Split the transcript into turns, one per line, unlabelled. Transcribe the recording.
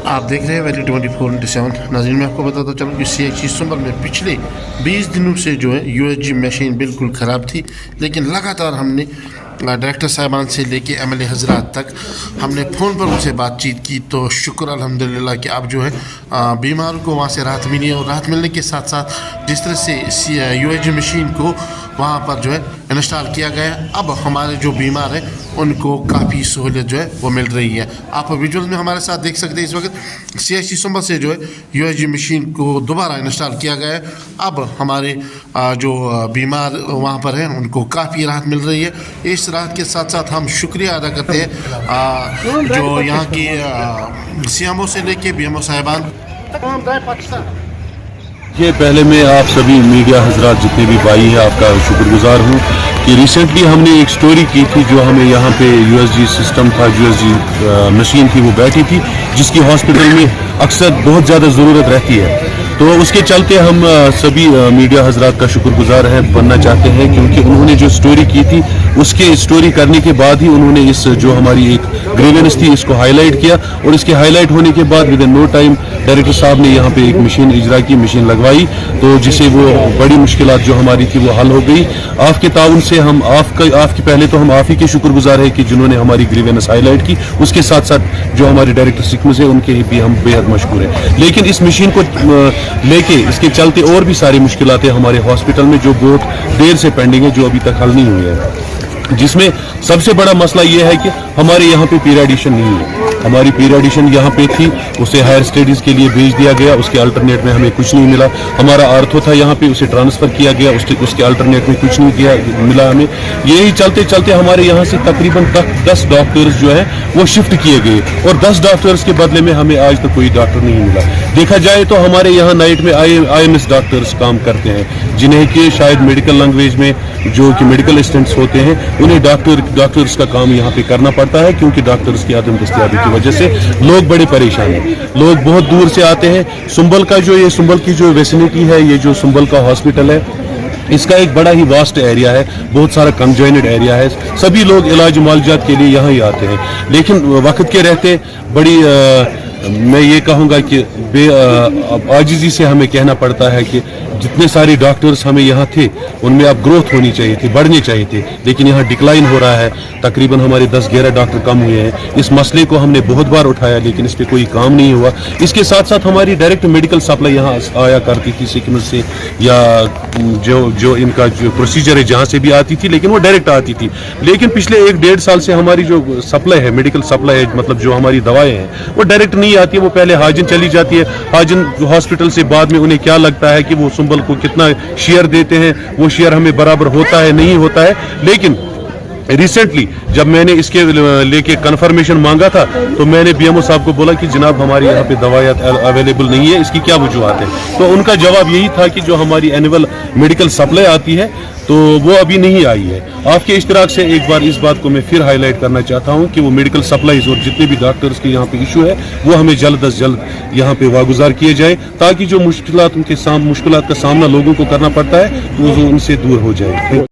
आप देख रहे हैं वैली 24/7। नाज़रीन मैं आपको बताता चलूँ कि CHC संभल में पिछले 20 दिनों से जो है USG मशीन बिल्कुल ख़राब थी, लेकिन लगातार हमने डायरेक्टर साहिबान से लेके MLA हजरात तक हमने फ़ोन पर उनसे बातचीत की। तो शुक्र अल्हम्दुलिल्लाह कि अब जो है बीमार को वहाँ से राहत मिली है, और राहत मिलने के साथ साथ जिस तरह से USG मशीन को वहाँ पर जो है इंस्टॉल किया गया है, अब हमारे जो बीमार हैं उनको काफ़ी सहूलियत जो है वो मिल रही है। आप विजुअल में हमारे साथ देख सकते हैं इस वक्त CHC संभल से जो है USG मशीन को दोबारा इंस्टॉल किया गया है। अब हमारे जो बीमार वहाँ पर हैं उनको काफ़ी राहत मिल रही है। इस राहत के साथ साथ हम शुक्रिया अदा करते हैं जो यहाँ की CMO से लेके BMO साहिबान पाकिस्तान।
ये पहले मैं आप सभी मीडिया हजरात जितने भी भाई हैं आपका शुक्रगुजार हूँ कि रिसेंटली हमने एक स्टोरी की थी जो हमें यहाँ पे USG सिस्टम था, USG मशीन थी वो बैठी थी, जिसकी हॉस्पिटल में अक्सर बहुत ज़्यादा ज़रूरत रहती है। तो उसके चलते हम सभी मीडिया हजरात का शुक्रगुजार बनना चाहते हैं, क्योंकि उन्होंने जो स्टोरी की थी उसके स्टोरी करने के बाद ही उन्होंने इस जो हमारी एक ग्रीवेंस थी इसको हाईलाइट किया, और इसके हाईलाइट होने के बाद within no time director साहब ने यहाँ पे एक मशीन इजरा की, मशीन लगवाई, तो जिससे वो बड़ी मुश्किलात जो हमारी थी वो हल हो गई। आपके ताउन से हम आपकी पहले तो हम आप ही के शुक्रगुजार है कि जिन्होंने हमारी ग्रीवेंस हाईलाइट की, उसके साथ साथ जो हमारे डायरेक्टर सिकमस है उनके भी हम बेहद मशहूर हैं। लेकिन इस मशीन को लेके इसके चलते और भी सारी मुश्किलात है हमारे हॉस्पिटल में जो बहुत देर से पेंडिंग है, जो अभी तक हल नहीं हुई है, जिसमें सबसे बड़ा मसला ये है कि हमारे यहाँ पे पीरियडिशन नहीं है। हमारी पीरियडिशन यहाँ पे थी, उसे हायर स्टडीज़ के लिए भेज दिया गया, उसके अल्टरनेट में हमें कुछ नहीं मिला। हमारा आर्थो था यहाँ पे, उसे ट्रांसफ़र किया गया, उसके अल्टरनेट में कुछ नहीं मिला हमें। यही चलते चलते हमारे यहाँ से तकरीबन 10 डॉक्टर्स जो है वो शिफ्ट किए गए, और 10 डॉक्टर्स के बदले में हमें आज तक कोई डॉक्टर नहीं मिला। देखा जाए तो हमारे यहाँ नाइट में IMS डॉक्टर्स काम करते हैं, जिन्हें कि शायद मेडिकल लैंग्वेज में जो कि मेडिकल असिस्टेंट्स होते हैं, उन्हें डॉक्टर्स का काम यहाँ पे करना पड़ता है, क्योंकि डॉक्टर्स की आदम दस्तयाबी की वजह से लोग बड़े परेशान हैं। लोग बहुत दूर से आते हैं। संभल की जो वेसिनिटी है, ये जो संभल का हॉस्पिटल है, इसका एक बड़ा ही वास्ट एरिया है, बहुत सारा कंजॉइनेड एरिया है, सभी लोग इलाज मुआलजात के लिए यहाँ ही आते हैं। लेकिन वक्त के रहते बड़ी मैं ये कहूँगा कि आजिज़ी से हमें कहना पड़ता है कि जितने सारे डॉक्टर्स हमें यहाँ थे उनमें अब ग्रोथ होनी चाहिए थी, बढ़ने चाहिए थे, लेकिन यहाँ डिक्लाइन हो रहा है। तकरीबन हमारे 10-11 डॉक्टर कम हुए हैं। इस मसले को हमने बहुत बार उठाया, लेकिन इस पर कोई काम नहीं हुआ। इसके साथ साथ हमारी डायरेक्ट मेडिकल सप्लाई यहाँ आया करती थी सिकमस से, या जो इनका जो प्रोसीजर है जहाँ से भी आती थी, लेकिन वो डायरेक्ट आती थी। लेकिन पिछले 1-1.5 साल से हमारी जो सप्लाई है, मेडिकल सप्लाई है, मतलब जो हमारी दवाएँ हैं वो डायरेक्ट नहीं आती है। वो पहले हाजिन चली जाती है, हाजिन हॉस्पिटल से बाद में उन्हें क्या लगता है कि वो संभल को कितना शेयर देते हैं, वो शेयर हमें बराबर होता है नहीं होता है। लेकिन रिसेंटली जब मैंने इसके लेके कंफर्मेशन मांगा था, तो मैंने BMO साहब को बोला कि जनाब हमारे यहाँ पे दवाइयाँ अवेलेबल नहीं है, इसकी क्या वजूहत है। तो उनका जवाब यही था कि जो हमारी एनुअल मेडिकल सप्लाई आती है तो वो अभी नहीं आई है। आपके इश्तिराक से एक बार इस बात को मैं फिर हाईलाइट करना चाहता हूँ कि वो मेडिकल सप्लाईज और जितने भी डॉक्टर्स के यहाँ पे इशू है वो हमें जल्द अज जल्द यहाँ पे वागुजार किए जाए, ताकि जो मुश्किलात का सामना लोगों को करना पड़ता है वो उनसे दूर हो जाए।